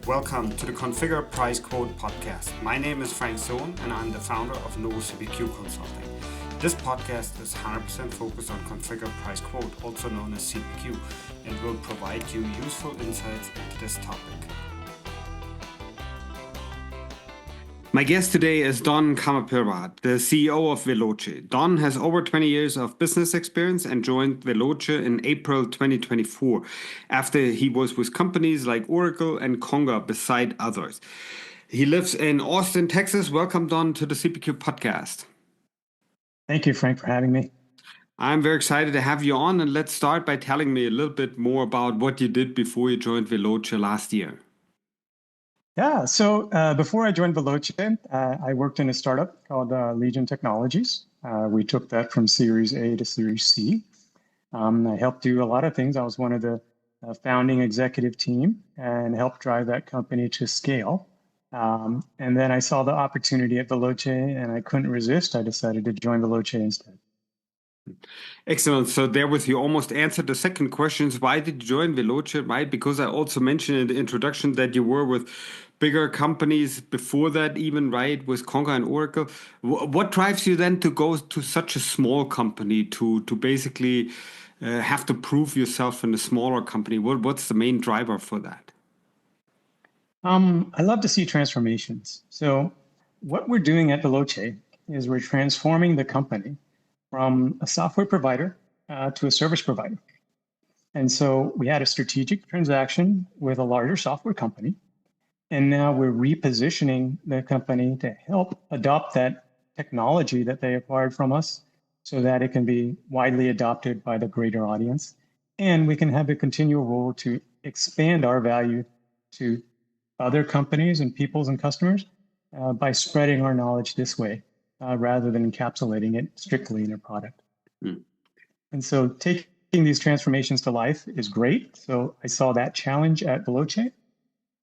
Welcome to the Configure Price Quote Podcast. My name is Frank Sohn and I'm the founder of CPQ Consulting. This podcast is 100% focused on Configure Price Quote, also known as CPQ, and will provide you useful insights into this topic. My guest today is Don Khamapirad, the CEO of Veloce. Don has over 20 years of business experience and joined Veloce in April 2024 after he was with companies like Oracle and Conga beside others. He lives in Austin, Texas. Welcome, Don, to the CPQ Podcast. Thank you, Frank, for having me. I'm very excited to have you on, and let's start by telling me a little bit more about what you did before you joined Veloce last year. Yeah, so before I joined Veloce, I worked in a startup called Legion Technologies. We took that from Series A to Series C. I helped do a lot of things. I was one of the founding executive team and helped drive that company to scale. And then I saw the opportunity at Veloce and I couldn't resist. I decided to join Veloce instead. Excellent. So there was, you almost answered the second question. Why did you join Veloce, right? Because I also mentioned in the introduction that you were with bigger companies before that even, right? With Conga and Oracle. What drives you then to go to such a small company to basically have to prove yourself in a smaller company? What's the main driver for that? I love to see transformations. So what we're doing at Veloce is we're transforming the company from a software provider to a service provider. And so we had a strategic transaction with a larger software company. And now we're repositioning the company to help adopt that technology that they acquired from us so that it can be widely adopted by the greater audience. And we can have a continual role to expand our value to other companies and peoples and customers by spreading our knowledge this way. Rather than encapsulating it strictly in a product. And so taking these transformations to life is great. So I saw that challenge at Veloce.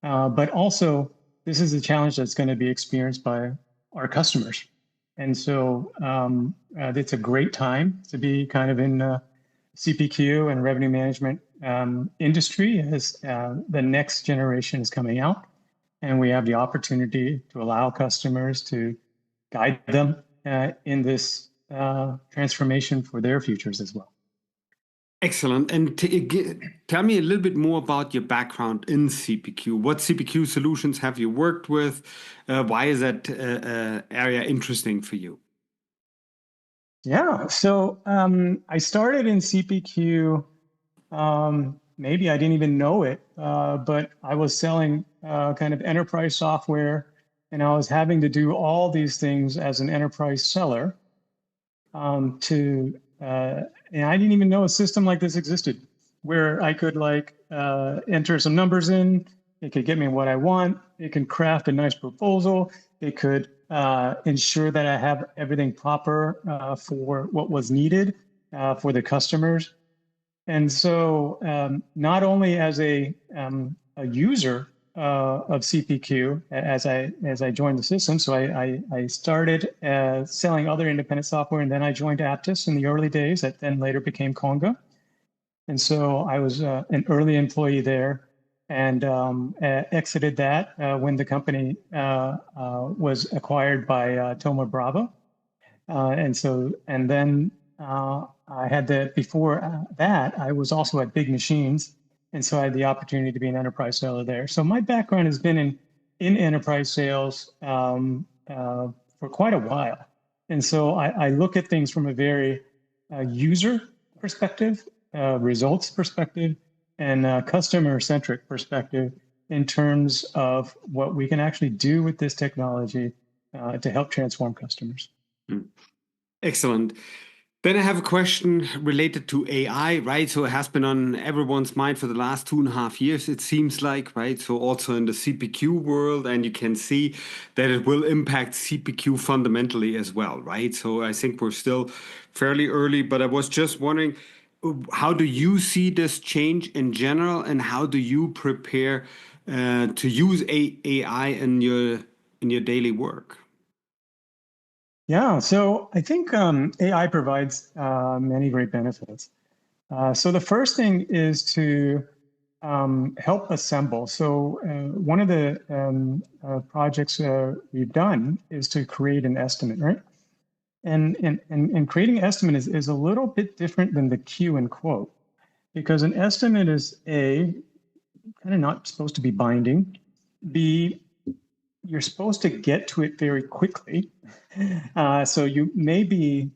But also, this is a challenge that's going to be experienced by our customers. And so it's a great time to be kind of in CPQ and revenue management industry as the next generation is coming out. And we have the opportunity to allow customers to guide them in this transformation for their futures as well. Excellent. And tell me a little bit more about your background in CPQ. What CPQ solutions have you worked with? Why is that area interesting for you? Yeah, so I started in CPQ, maybe I didn't even know it, but I was selling kind of enterprise software. And I was having to do all these things as an enterprise seller and I didn't even know a system like this existed where I could enter some numbers in. It could get me what I want. It can craft a nice proposal. It could ensure that I have everything proper for what was needed for the customers. And so not only as a user of CPQ as I joined the system. So I started selling other independent software, and then I joined Apttus in the early days that then later became Conga. And so I was an early employee there and exited that when the company was acquired by Thoma Bravo. And then I had before that, I was also at Big Machines. And so I had the opportunity to be an enterprise seller there. So my background has been in enterprise sales for quite a while. And so I look at things from a very user perspective, results perspective, and customer-centric perspective in terms of what we can actually do with this technology to help transform customers. Excellent. Then I have a question related to AI, right? So it has been on everyone's mind for the last 2.5 years, it seems like, right? So also in the CPQ world, and you can see that it will impact CPQ fundamentally as well, right? So I think we're still fairly early, but I was just wondering, how do you see this change in general, and how do you prepare to use AI in your daily work? Yeah, so I think AI provides many great benefits. So the first thing is to help assemble. So one of the projects we've done is to create an estimate, right? And creating an estimate is a little bit different than the Q and quote, because an estimate is A, kind of not supposed to be binding. B, you're supposed to get to it very quickly. So you may be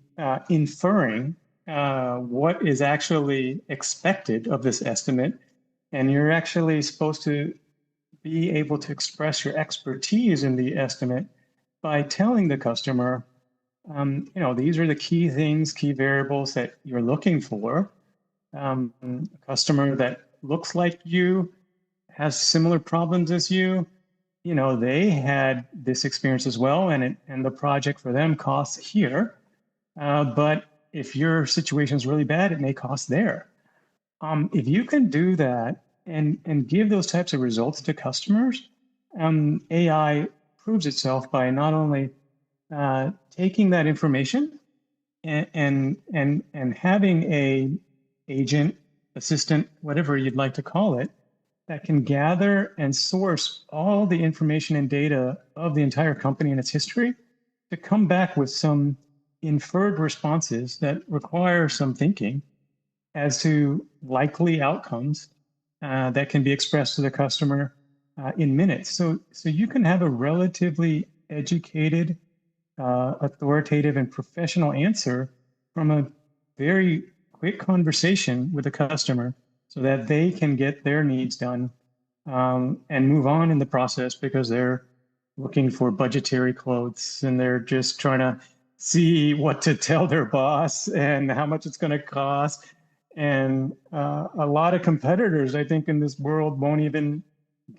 inferring what is actually expected of this estimate, and you're actually supposed to be able to express your expertise in the estimate by telling the customer, these are the key things, key variables that you're looking for. A customer that looks like you, has similar problems as you, they had this experience as well, and the project for them costs here. But if your situation is really bad, it may cost there. If you can do that and give those types of results to customers, AI proves itself by not only taking that information and having a agent, assistant, whatever you'd like to call it, that can gather and source all the information and data of the entire company and its history to come back with some inferred responses that require some thinking as to likely outcomes that can be expressed to the customer in minutes. So you can have a relatively educated, authoritative, and professional answer from a very quick conversation with a customer so that they can get their needs done and move on in the process, because they're looking for budgetary quotes and they're just trying to see what to tell their boss and how much it's going to cost. And a lot of competitors, I think, in this world won't even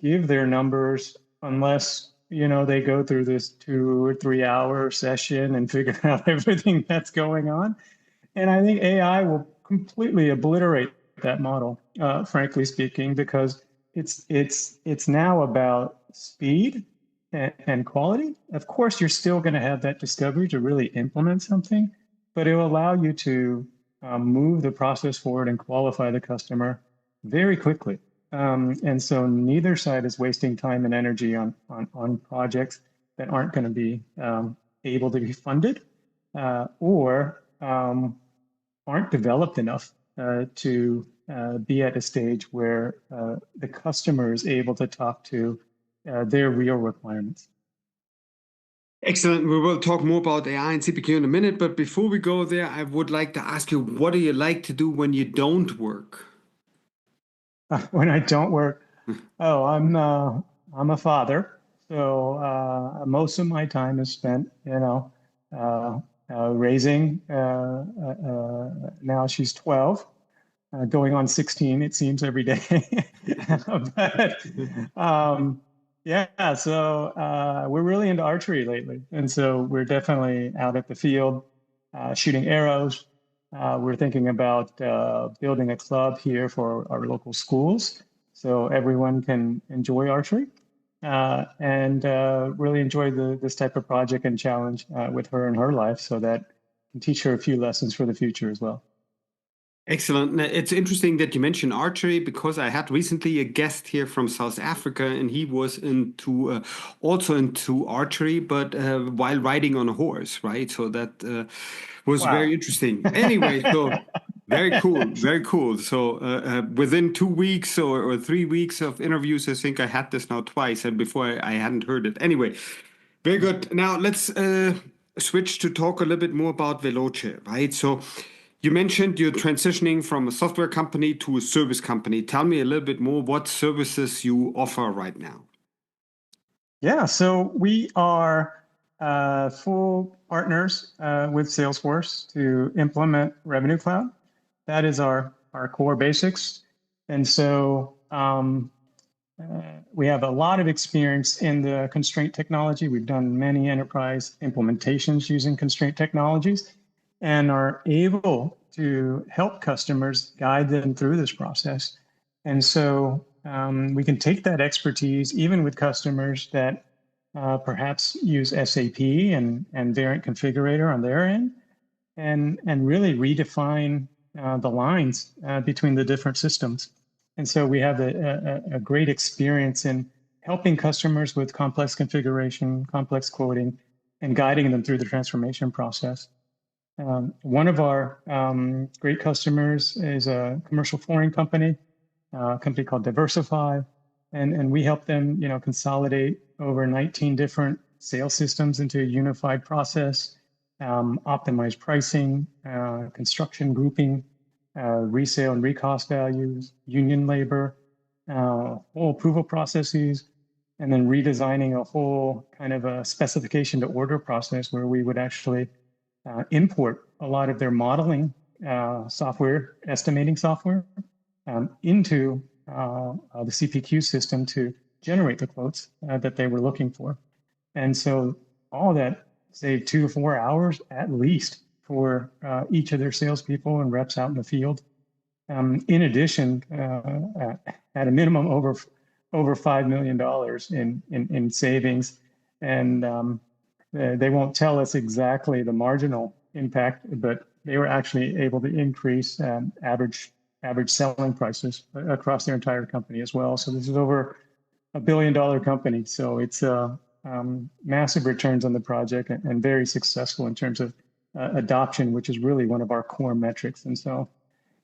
give their numbers unless, they go through this 2 or 3 hour session and figure out everything that's going on. And I think AI will completely obliterate that model, frankly speaking, because it's now about speed and quality. Of course, you're still going to have that discovery to really implement something, but it will allow you to move the process forward and qualify the customer very quickly. And so neither side is wasting time and energy on projects that aren't going to be able to be funded or aren't developed enough to be at a stage where the customer is able to talk to their real requirements. Excellent. We will talk more about AI and CPQ in a minute, but before we go there, I would like to ask you, what do you like to do when you don't work? When I don't work, I'm a father, so most of my time is spent, raising. Now she's 12. Going on 16, it seems, every day. But so we're really into archery lately. And so we're definitely out at the field shooting arrows. We're thinking about building a club here for our local schools so everyone can enjoy archery and really enjoy this type of project and challenge with her in her life, so that can teach her a few lessons for the future as well. Excellent. It's interesting that you mentioned archery, because I had recently a guest here from South Africa, and he was also into archery, but while riding on a horse, right? So that was very interesting. Anyway, so very cool, very cool. So within 2 weeks or 3 weeks of interviews, I think I had this now twice, and before I hadn't heard it. Anyway, very good. Now let's switch to talk a little bit more about Veloce, right? So you mentioned you're transitioning from a software company to a service company. Tell me a little bit more what services you offer right now. Yeah, so we are full partners with Salesforce to implement Revenue Cloud. That is our core basics. And so we have a lot of experience in the constraint technology. We've done many enterprise implementations using constraint technologies, and are able to help customers, guide them through this process. And so we can take that expertise, even with customers that perhaps use SAP and Variant Configurator on their end, and really redefine the lines between the different systems. And so we have a great experience in helping customers with complex configuration, complex quoting, and guiding them through the transformation process. One of our great customers is a commercial flooring company, a company called Diversify, and we help them, consolidate over 19 different sales systems into a unified process, optimize pricing, construction grouping, resale and recost values, union labor, whole approval processes, and then redesigning a whole kind of a specification to order process where we would actually import a lot of their modeling software, estimating software, into the CPQ system to generate the quotes that they were looking for. And so all that saved 2 to 4 hours at least for each of their salespeople and reps out in the field. In addition, at a minimum, over $5 million in savings, and they won't tell us exactly the marginal impact, but they were actually able to increase average selling prices across their entire company as well. So this is over $1 billion company. So it's massive returns on the project and very successful in terms of adoption, which is really one of our core metrics. And so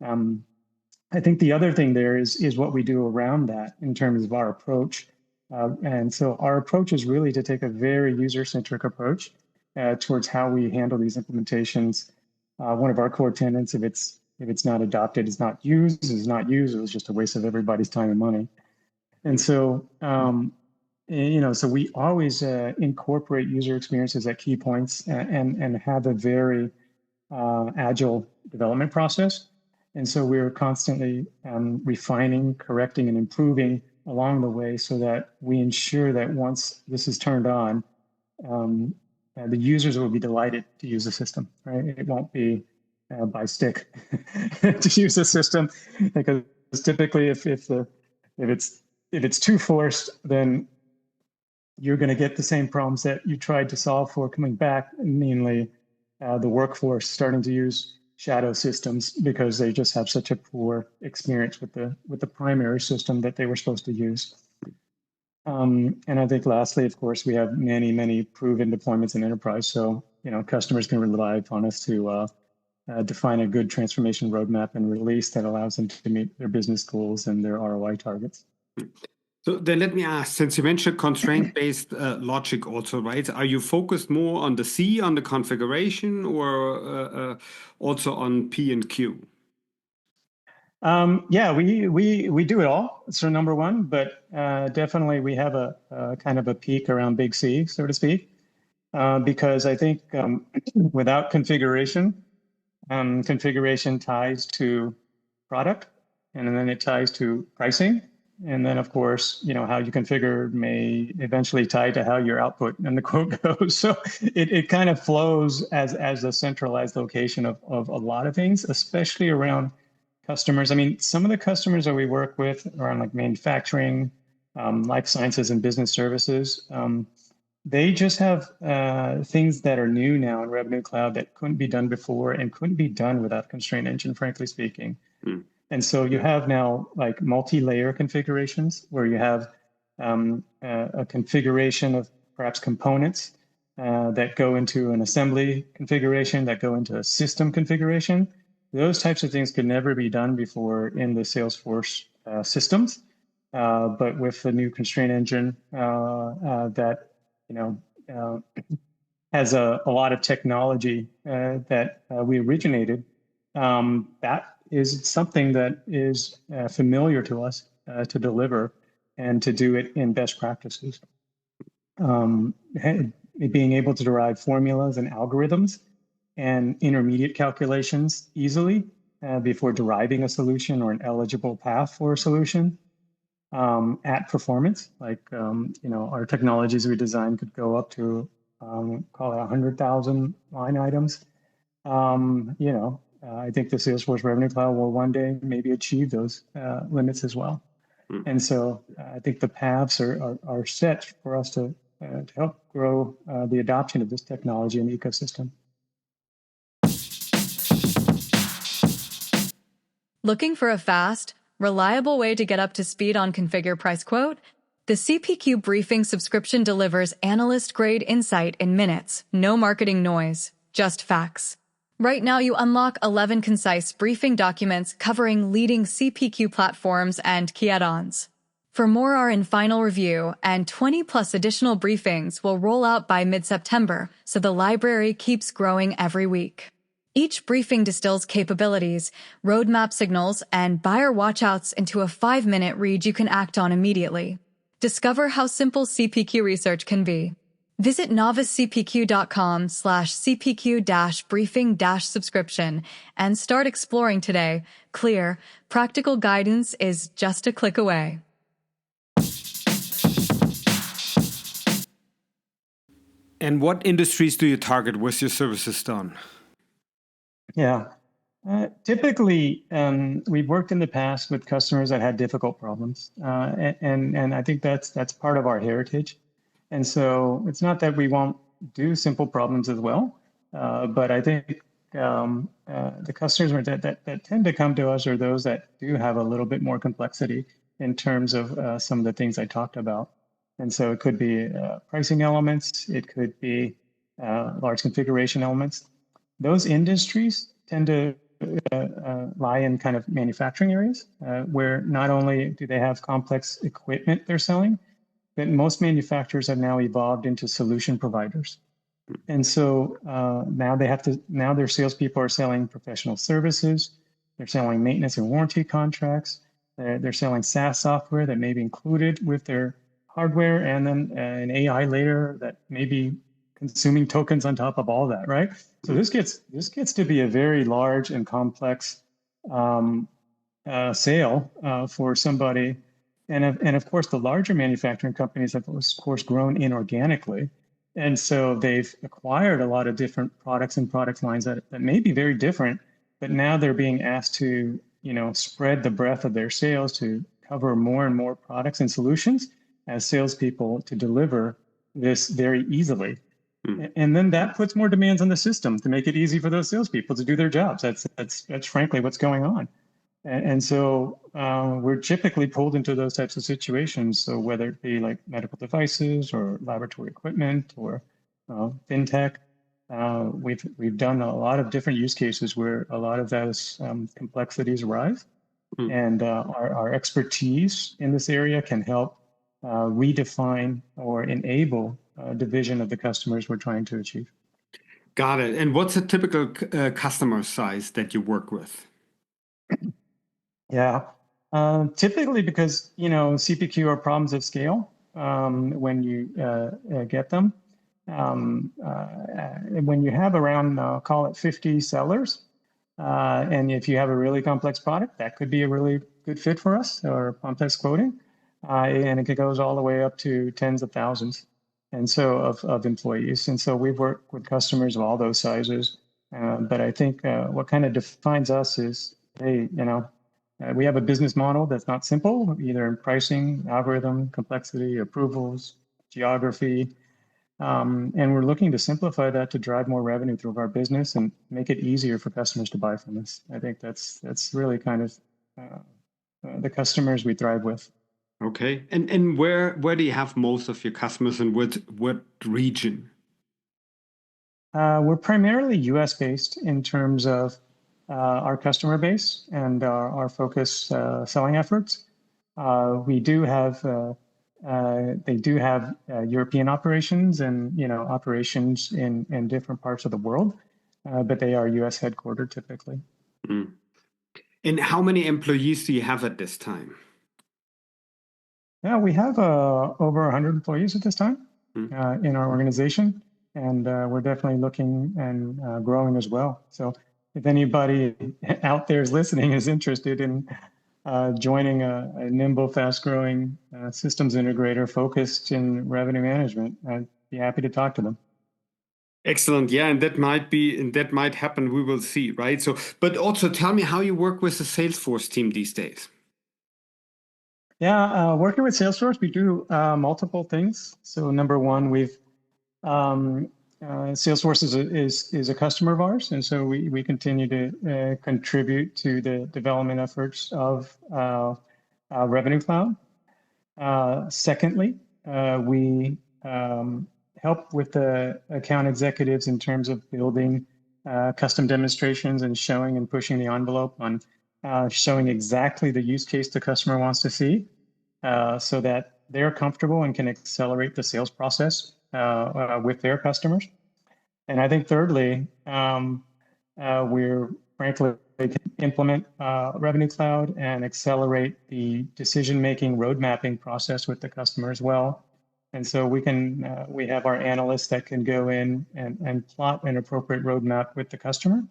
I think the other thing there is what we do around that in terms of our approach. And so our approach is really to take a very user-centric approach towards how we handle these implementations. One of our core tenets, if it's not adopted, it's not used. If it's not used, it was just a waste of everybody's time and money. And so, so we always incorporate user experiences at key points and have a very agile development process. And so we're constantly refining, correcting, and improving along the way so that we ensure that once this is turned on, the users will be delighted to use the system, right? It won't be by stick to use the system, because typically if it's too forced, then you're going to get the same problems that you tried to solve for coming back, mainly the workforce starting to use shadow systems because they just have such a poor experience with the primary system that they were supposed to use. And I think lastly, of course, we have many proven deployments in enterprise. So, customers can rely upon us to define a good transformation roadmap and release that allows them to meet their business goals and their ROI targets. So then let me ask, since you mentioned constraint-based logic also, right? Are you focused more on the C, on the configuration, or also on P and Q? Yeah, we do it all. So number one, but definitely we have a kind of a peak around big C, so to speak, because I think without configuration, configuration ties to product, and then it ties to pricing. And then, of course, how you configure may eventually tie to how your output and the quote goes. So it kind of flows as a centralized location of a lot of things, especially around customers. I mean, some of the customers that we work with around like manufacturing, life sciences, and business services, they just have things that are new now in Revenue Cloud that couldn't be done before and couldn't be done without Constraint Engine, frankly speaking. And so you have now like multi-layer configurations where you have a configuration of perhaps components that go into an assembly configuration, that go into a system configuration. Those types of things could never be done before in the Salesforce systems. But with the new Constraint Engine that has a lot of technology that we originated, that is something that is familiar to us to deliver and to do it in best practices. Being able to derive formulas and algorithms and intermediate calculations easily before deriving a solution or an eligible path for a solution at performance, like our technologies we designed could go up to call it 100,000 line items. I think the Salesforce Revenue Cloud will one day maybe achieve those limits as well. And so I think the paths are set for us to help grow the adoption of this technology in the ecosystem. Looking for a fast, reliable way to get up to speed on configure price quote? The CPQ briefing subscription delivers analyst-grade insight in minutes, no marketing noise, just facts. Right now, you unlock 11 concise briefing documents covering leading CPQ platforms and key add-ons. For more are in final review, and 20-plus additional briefings will roll out by mid-September, so the library keeps growing every week. Each briefing distills capabilities, roadmap signals, and buyer watchouts into a 5-minute read you can act on immediately. Discover how simple CPQ research can be. Visit novicecpq.com/CPQ-briefing-subscription and start exploring today. Clear, practical guidance is just a click away. And what industries do you target with your services, Don? Yeah. Typically, we've worked in the past with customers that had difficult problems, and I think that's part of our heritage. And so it's not that we won't do simple problems as well, but I think the customers that tend to come to us are those that do have a little bit more complexity in terms of some of the things I talked about. And so it could be pricing elements, it could be large configuration elements. Those industries tend to lie in kind of manufacturing areas where not only do they have complex equipment they're selling, but most manufacturers have now evolved into solution providers. And so now their salespeople are selling professional services, they're selling maintenance and warranty contracts, they're selling SaaS software that may be included with their hardware, and then an AI layer that may be consuming tokens on top of all that, right? So this gets to be a very large and complex sale for somebody. And of course, the larger manufacturing companies have, of course, grown inorganically. And so they've acquired a lot of different products and product lines that may be very different, but now they're being asked to, spread the breadth of their sales to cover more and more products and solutions as salespeople to deliver this very easily. And then that puts more demands on the system to make it easy for those salespeople to do their jobs. That's frankly what's going on. And so we're typically pulled into those types of situations. So whether it be like medical devices or laboratory equipment or fintech, we've done a lot of different use cases where a lot of those complexities arise. And our expertise in this area can help redefine or enable the vision of the customers we're trying to achieve. Got it. And what's a typical customer size that you work with? Yeah, typically because, CPQ are problems of scale when you get them. When you have around, call it 50 sellers, and if you have a really complex product, that could be a really good fit for us, or complex quoting. And it goes all the way up to tens of thousands of employees. And so we've worked with customers of all those sizes. But I think what kind of defines us is, hey, we have a business model that's not simple, either in pricing, algorithm, complexity, approvals, geography. And we're looking to simplify that to drive more revenue through our business and make it easier for customers to buy from us. I think that's really kind of the customers we thrive with. Okay. And where do you have most of your customers, and what region? We're primarily US based in terms of our customer base and our focus selling efforts. They do have European operations and operations in different parts of the world, but they are US headquartered typically. And how many employees do you have at this time? Yeah, we have over 100 employees at this time in our organization, and we're definitely looking and growing as well. So if anybody out there is listening is interested in joining a nimble, fast-growing systems integrator focused in revenue management, I'd be happy to talk to them. Excellent. Yeah, and that might happen. We will see, right? So, but also tell me how you work with the Salesforce team these days. Yeah, working with Salesforce, we do multiple things. So number one, we've Salesforce is a customer of ours, and so we continue to contribute to the development efforts of Revenue Cloud. Secondly, we help with the account executives in terms of building custom demonstrations and showing and pushing the envelope on showing exactly the use case the customer wants to see, so that they're comfortable and can accelerate the sales process with their customers. And I think thirdly, we're frankly can implement Revenue Cloud and accelerate the decision-making road mapping process with the customer as well. And so we have our analysts that can go in and plot an appropriate roadmap with the customer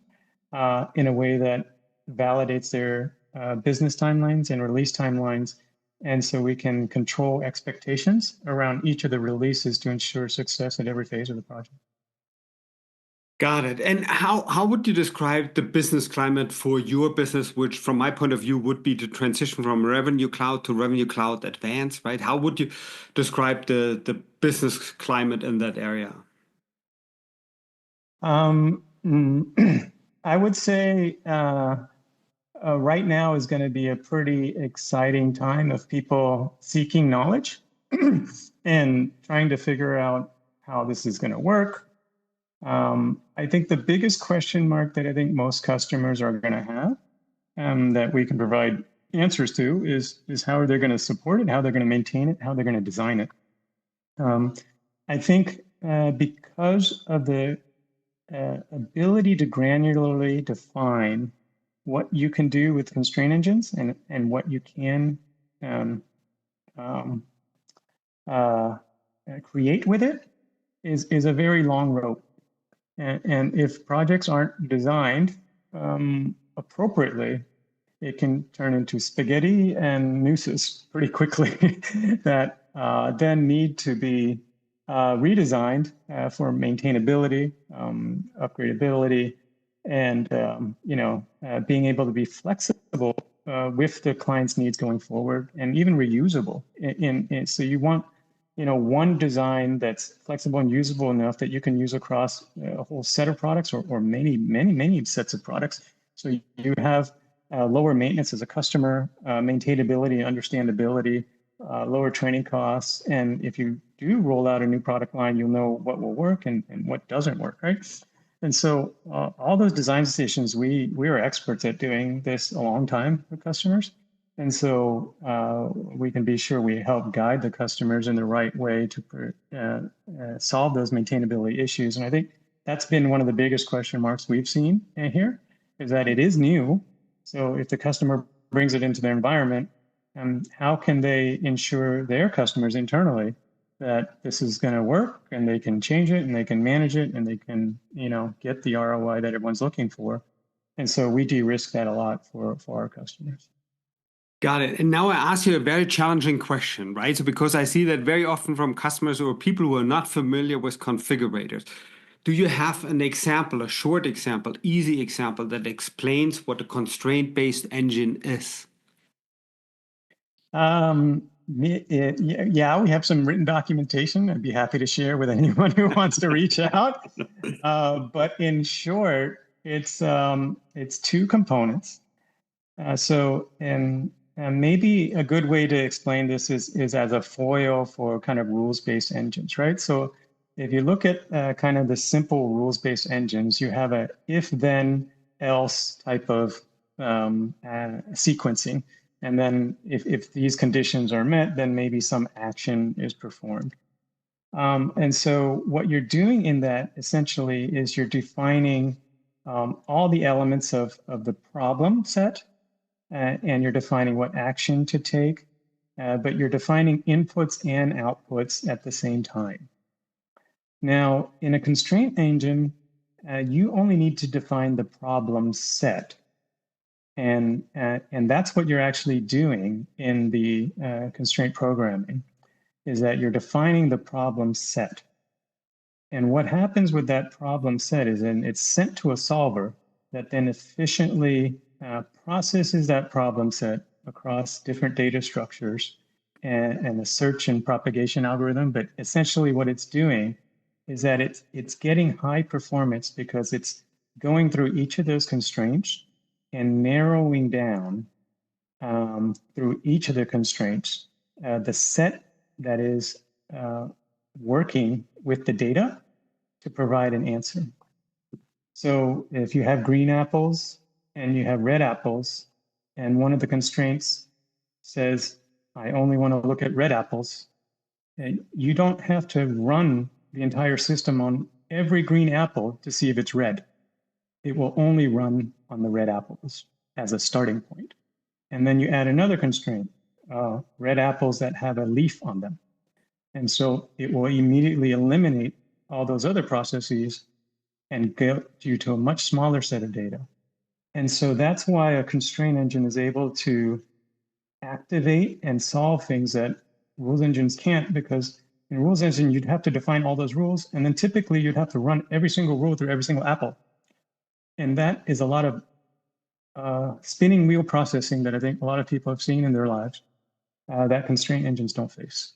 in a way that validates their business timelines and release timelines. And so we can control expectations around each of the releases to ensure success at every phase of the project. Got it. And how would you describe the business climate for your business, which from my point of view would be the transition from Revenue Cloud to Revenue Cloud Advanced, right? How would you describe the business climate in that area? I would say right now is going to be a pretty exciting time of people seeking knowledge and trying to figure out how this is going to work. I think the biggest question mark that I think most customers are going to have that we can provide answers to is how are they going to support it, how they're going to maintain it, how they're going to design it. I think because of the ability to granularly define what you can do with constraint engines and what you can create with it is a very long road. And if projects aren't designed appropriappropriately, it can turn into spaghetti and nooses pretty quickly that then need to be redesigned for maintainability, upgradability, and being able to be flexible with the client's needs going forward, and even reusable. So you want one design that's flexible and usable enough that you can use across a whole set of products or many sets of products. So you have lower maintenance as a customer, maintainability, understandability, lower training costs. And if you do roll out a new product line, you'll know what will work and what doesn't work, right? And so all those design decisions, we are experts at doing this a long time with customers. And so we can be sure we help guide the customers in the right way to solve those maintainability issues. And I think that's been one of the biggest question marks we've seen here, is that it is new. So if the customer brings it into their environment, how can they ensure their customers internally that this is going to work and they can change it and they can manage it and they can, get the ROI that everyone's looking for. And so we de-risk that a lot for our customers. Got it. And now I ask you a very challenging question, right? So because I see that very often from customers or people who are not familiar with configurators, do you have an example, a short example, easy example that explains what a constraint-based engine is? Yeah, we have some written documentation. I'd be happy to share with anyone who wants to reach out. But in short, it's two components. And maybe a good way to explain this is as a foil for kind of rules-based engines, right? So if you look at kind of the simple rules-based engines, you have a if-then-else type of sequencing. And then if these conditions are met, then maybe some action is performed. And so what you're doing in that essentially is you're defining all the elements of the problem set, and you're defining what action to take, but you're defining inputs and outputs at the same time. Now, in a constraint engine, you only need to define the problem set. And that's what you're actually doing in the constraint programming, is that you're defining the problem set. And what happens with that problem set is it's sent to a solver that then efficiently processes that problem set across different data structures and a search and propagation algorithm. But essentially what it's doing is that it's getting high performance because it's going through each of those constraints and narrowing down through each of the constraints the set that is working with the data to provide an answer. So if you have green apples and you have red apples, and one of the constraints says, I only want to look at red apples, and you don't have to run the entire system on every green apple to see if it's red. It will only run on the red apples as a starting point. And then you add another constraint, red apples that have a leaf on them. And so it will immediately eliminate all those other processes and get you to a much smaller set of data. And so that's why a constraint engine is able to activate and solve things that rules engines can't, because in a rules engine, you'd have to define all those rules. And then typically you'd have to run every single rule through every single apple. And that is a lot of spinning wheel processing that I think a lot of people have seen in their lives that constraint engines don't face.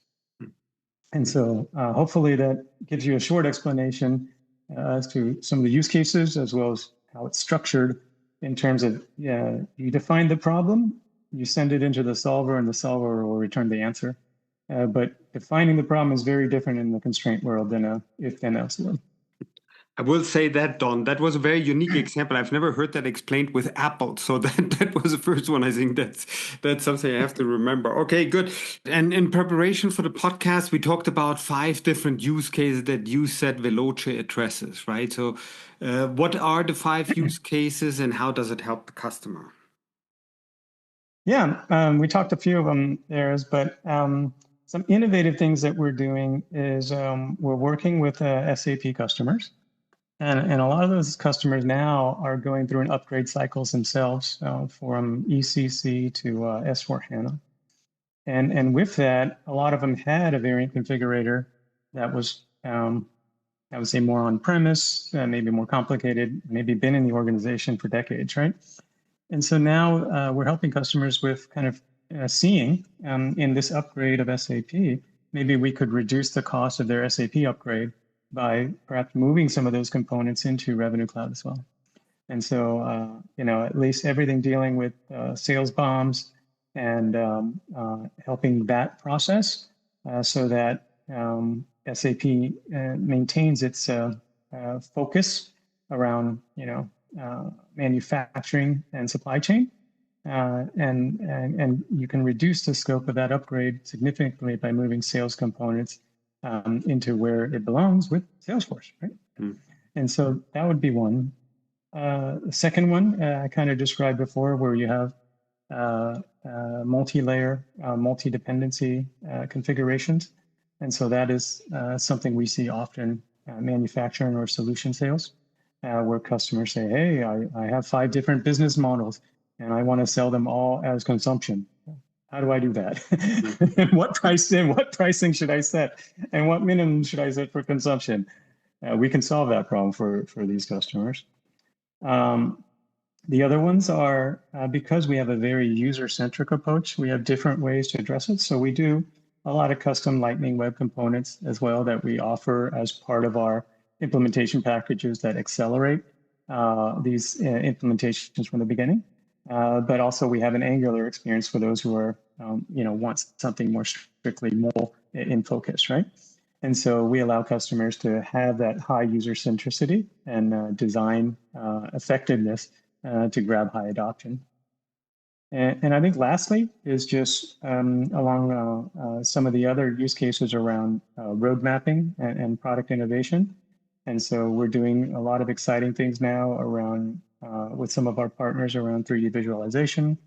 And so hopefully that gives you a short explanation as to some of the use cases, as well as how it's structured in terms of, you define the problem, you send it into the solver, and the solver will return the answer. But defining the problem is very different in the constraint world than a if-then-else world. I will say that, Don, that was a very unique example. I've never heard that explained with apples. So that was the first one. I think that's something I have to remember. Okay, good. And in preparation for the podcast, we talked about 5 different use cases that you said Veloce addresses, right? So what are the 5 use cases and how does it help the customer? Yeah, we talked a few of them there, but some innovative things that we're doing is we're working with SAP customers. And a lot of those customers now are going through an upgrade cycles themselves from ECC to S/4HANA. And with that, a lot of them had a variant configurator that was, I would say, more on-premise, maybe more complicated, maybe been in the organization for decades, right? And so now we're helping customers with kind of seeing in this upgrade of SAP, maybe we could reduce the cost of their SAP upgrade by perhaps moving some of those components into Revenue Cloud as well. And so, at least everything dealing with sales bombs and helping that process so that SAP maintains its focus around, manufacturing and supply chain. And you can reduce the scope of that upgrade significantly by moving sales components into where it belongs with Salesforce, right? And so that would be one. The second one I kind of described before, where you have multi-layer, multi-dependency configurations. And so that is something we see often manufacturing or solution sales, where customers say, hey, I have 5 different business models and I want to sell them all as consumption. How do I do that? What pricing should I set? And what minimum should I set for consumption? We can solve that problem for these customers. The other ones are, because we have a very user-centric approach, we have different ways to address it. So we do a lot of custom Lightning Web Components as well that we offer as part of our implementation packages that accelerate these implementations from the beginning. But also we have an Angular experience for those who are, want something more strictly mobile in focus, right? And so we allow customers to have that high user centricity and design effectiveness to grab high adoption. And I think lastly is just along some of the other use cases around road mapping and product innovation. And so we're doing a lot of exciting things now around with some of our partners around 3D visualization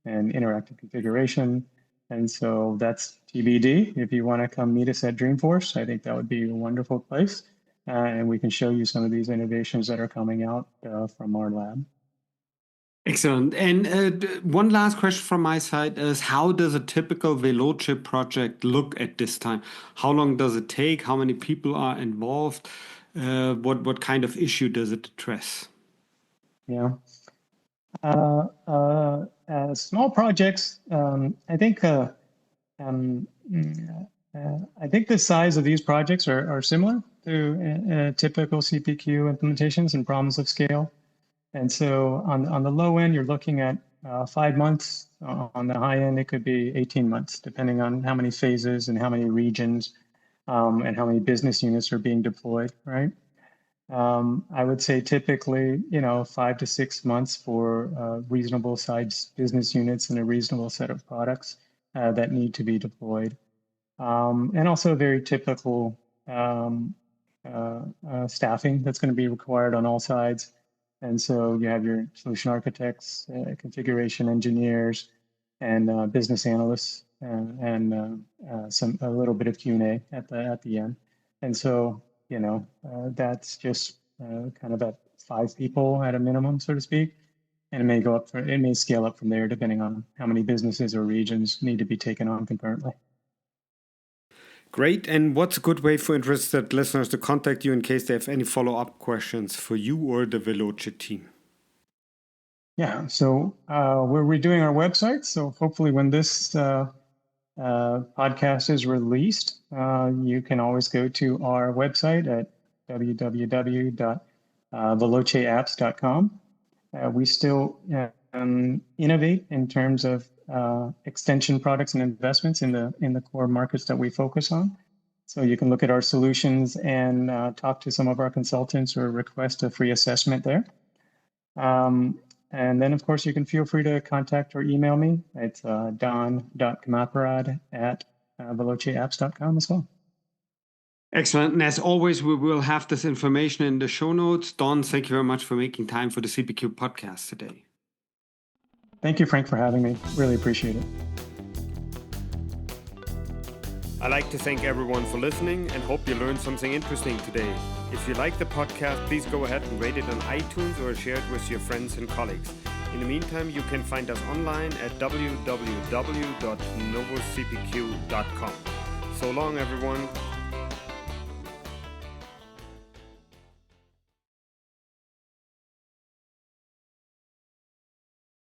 and interactive configuration. And so that's TBD. If you want to come meet us at Dreamforce, I think that would be a wonderful place. And we can show you some of these innovations that are coming out from our lab. Excellent. And one last question from my side is, how does a typical Veloce project look at this time? How long does it take? How many people are involved? What kind of issue does it address? Yeah. Small projects, I think the size of these projects are similar. through typical CPQ implementations and problems of scale. And so on the low end, you're looking at 5 months. On the high end, it could be 18 months, depending on how many phases and how many regions and how many business units are being deployed, right? I would say typically, 5 to 6 months for reasonable sized business units and a reasonable set of products that need to be deployed. And also very typical staffing that's going to be required on all sides. And so you have your solution architects, configuration engineers, and business analysts, and a little bit of Q&A at the end. And so that's just kind of at 5 people at a minimum, so to speak. And it may scale up from there depending on how many businesses or regions need to be taken on concurrently. Great. And what's a good way for interested listeners to contact you in case they have any follow-up questions for you or the Veloce team? Yeah, so we're redoing our website. So hopefully when this podcast is released, you can always go to our website at www.veloceapps.com. We still innovate in terms of extension products and investments in the core markets that we focus on. So you can look at our solutions and talk to some of our consultants or request a free assessment there. And then, of course, you can feel free to contact or email me. It's don.khamapirad@veloceapps.com as well. Excellent. And as always, we will have this information in the show notes. Don, thank you very much for making time for the CPQ podcast today. Thank you, Frank, for having me. Really appreciate it. I'd like to thank everyone for listening and hope you learned something interesting today. If you like the podcast, please go ahead and rate it on iTunes or share it with your friends and colleagues. In the meantime, you can find us online at www.novocpq.com. So long, everyone.